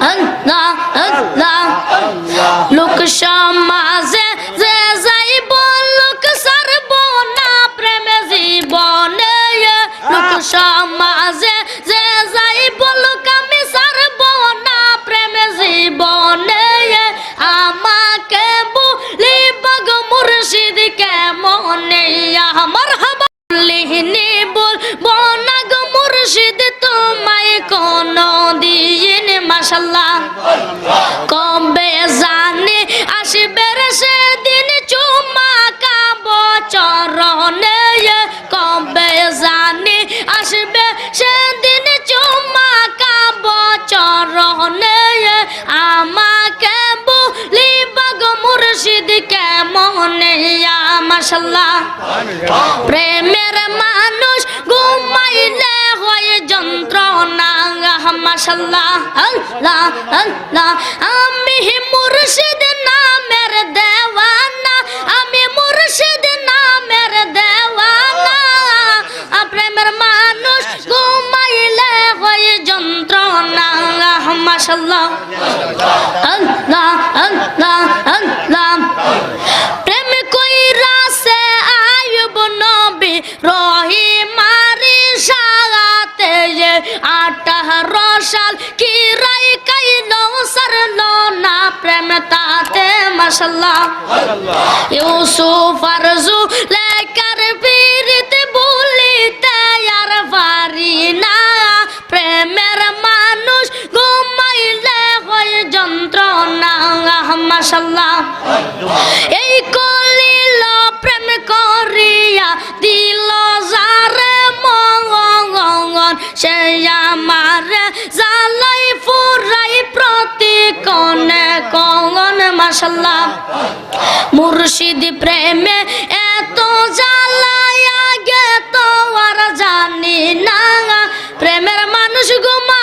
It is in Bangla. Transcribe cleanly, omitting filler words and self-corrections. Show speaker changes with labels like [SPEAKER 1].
[SPEAKER 1] আল্লাহ আল্লাহ লোক সমাজে যে যাইব লোক সারব না প্রেমে জীবনে লোক সমাজে যে যাইব লোক আমি সারব না প্রেমে জীবনে আমাকে বলিব গো মুর্শিদ কেমনে আমার হাবা লিহনি বলবো না গো মুর্শিদ তোমায় কোনো দিন মাশাআল্লাহ কবে জানি আসবে সেদিন চুমা কাবো চরণে কবে জানি আসবে সেদিন চুমা কাবো চরণে আমাকে বলিব গো মুর্শিদ কেমনে মাশাআল্লাহ প্রেমের মানুষ ঘুমাইলে হয় যন্ত্রণা মাশাআল্লাহ আল্লাহ আল্লাহ আমি মুর্শিদ নামের দেওয়ানা আমি মুর্শিদ নামের দেওয়ানা প্রেমের মানুষ ঘুমাইলে হয় যন্ত্রণা মাশাআল্লাহ আল্লাহ আল্লাহ আল্লাহ প্রেম কইরা সে আয়ুব নবী রহিমারি সালাতে 18 সাল কি রাই কাইলো সারলো না প্রেম তাতে মাশাআল্লাহ ইউসুফ আর জুলেখার পিরিতে বলিতে আর পারি না প্রেমের মানুষ ঘুমাইলে হয় যন্ত্রণা মাশাআল্লাহ এই কলিল প্রেম করিয়া দিল যারে মঙ্গন সে আমার জালাই ফুরাই প্রতি কোণে কোণ মাশাআল্লাহ মুর্শিদ প্রেমে এত জ্বালায়া গে তো আর জানি না প্রেমের মানুষ ঘুমা